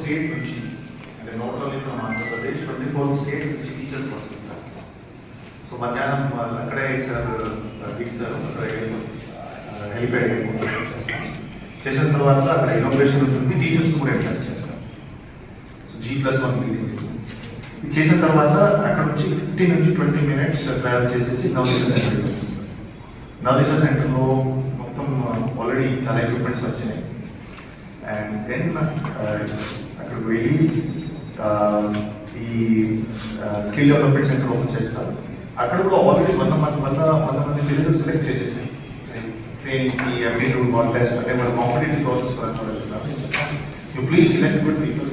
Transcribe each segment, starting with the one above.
State నుంచి, అంటే not only from Andhra Pradesh 24 state నుంచి టీచర్స్ వస్తుంటారు. సో మధ్యాహ్నం వాళ్ళు అక్కడే సార్ దిగుతారు, అక్కడ హెలిప్యాడ్ చేస్తాం. చేసిన తర్వాత అక్కడ ఇన్నోగ్రేషన్ ఉంటుంది, టీచర్స్ కూడా ఎంటర్ చేస్తాం. సో G+1 బిల్డింగ్ ఇది చేసిన తర్వాత అక్కడ నుంచి 15 నుంచి 20 minutes ట్రావెల్ చేసేసి నవదేశ సెంటర్కి వస్తుంది. నవదేశ సెంటర్లో మొత్తం ఆల్రెడీ చాలా ఎక్విప్మెంట్స్ వచ్చినాయి. అండ్ దెన్ అక్కడికి వెళ్ళి ఈ స్కిల్ డెవలప్మెంట్ సెంటర్ ఓపెన్ చేస్తారు. అక్కడ కూడా ఆల్రెడీ 100 మంది పిల్లలు సెలెక్ట్ చేసేసాయి ట్రైనింగ్కి, అప్టిట్యూడ్ కాంటెస్ట్, అంటే మన competitive process you please select good people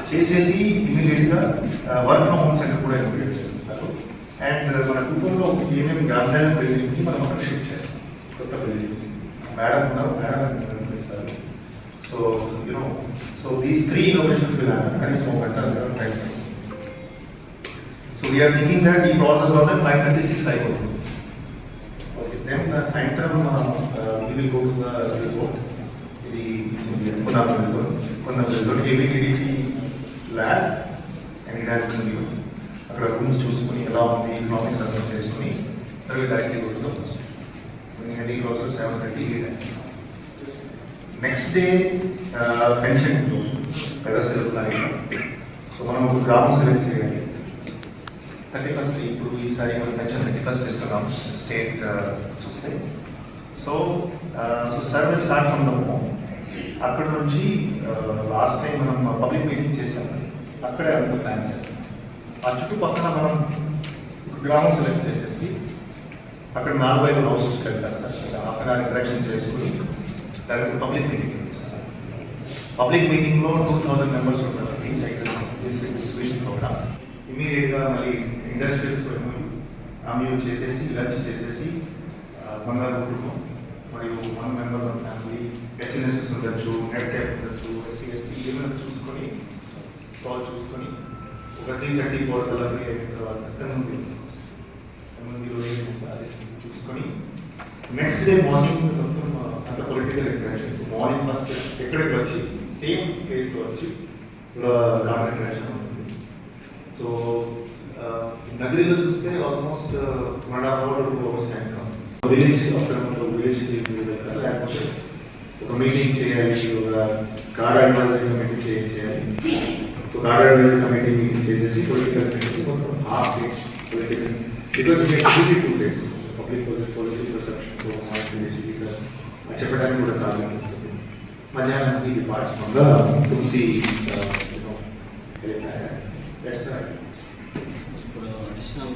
చేసేసి ఇమీడియట్గా వర్క్ ఫ్రమ్ హోమ్ సెంటర్ కూడా ఇన్వైట్ చేసేస్తారు. అండ్ మన కుటుంబంలో ఏమేమి గాంధారం ప్రెసిడెంట్ మనం అక్కడ షిఫ్ట్ చేస్తాం. కొత్త ప్రెసిడెంట్స్ మేడం ఉన్నారు, మేడం కనిపిస్తారు. So you know, so these 3 innovations will happen కనీసం ఒక గంట time. So we are thinking that ఈ ప్రాసెస్ వల్ల 5:36 అయిపోతుంది. ఓకే, దెన్ సాయంత్రం we will go to the resort. ఇది కొన్న resort APTDC lab and it has been given. అక్కడ రూమ్స్ చూసుకుని ఎలా ఉంది ఎకనామిక్స్ అర్థం చేసుకుని సర్వే డైరెక్ట్లీ కొట్టుకోవచ్చు. హెడీ క్లాసెస్ 7:30. నెక్స్ట్ డే పెన్షన్ పెద్ద సెలవు. సో మనం ఒక గ్రామం సెలెక్ట్ చేయాలి. 31st ఇప్పుడు ఈసారి మనం పెన్షన్ 31st ఇస్తున్నాం స్టేట్ చూస్తే. So sir will start from the home. అక్కడ నుంచి లాస్ట్ టైం మనం పబ్లిక్ మీటింగ్ చేసాం, అక్కడే అంతా ప్లాన్ చేస్తాం. ఆ చుట్టుపక్కల మనం గ్రామం సెలెక్ట్ చేసేసి అక్కడ 4-5 హౌసెస్కి వెళ్తారు సార్. అక్కడ ఇంటరాక్షన్ చేసుకుని దానికి పబ్లిక్ మీటింగ్ చేస్తాం. పబ్లిక్ మీటింగ్లో 2000 మెంబర్స్ ఉంటారు. ఈ సైకిల్ డిస్ట్రిబ్యూషన్ ప్రోగ్రామ్ ఇమీడియట్గా మళ్ళీ ఇండస్ట్రియల్స్ అమ్యూట్ చేసేసి లంచ్ చేసేసి బంగారు కుటుంబం మరియు 1 మెంబర్ ఫ్యామిలీ హెచ్ఎన్ఎస్ఎస్ ఉండొచ్చు, నెట్ టైప్ ఉండొచ్చు, SC/ST ఏమైనా చూసుకొని స్టాల్ చూసుకొని ఒక 3:34 కల్లా ఫ్రీ అయిన తర్వాత అది చూసుకొని నెక్స్ట్ డే మార్నింగ్ మొత్తం అంత పొలిటికల్ ఇంటరాక్షన్స్. మార్నింగ్ ఫస్ట్ ఎక్కడికి వచ్చి సేమ్ ప్లేస్లో వచ్చి గార్డెన్ ఇంటరాక్షన్ ఉంటుంది. సో నగరిలో చూస్తే almost 1.5 hour to 2 hours time. Village లేకపోతే ఒక మీటింగ్ చేయాలి, ఒక కార్డ్ అడ్వైజరీ కమిటీ చేయాలి. So card advisory committee meeting చేసేసి పొలిటికల్ కమిటీ మొత్తం half days political because 2 days public positive perception చెప్పడానికి కూడా కారణం ఉంటుంది. మధ్యాహ్నం ఈ పార్ట్స్గా తులసి ఇప్పుడు అడిషనల్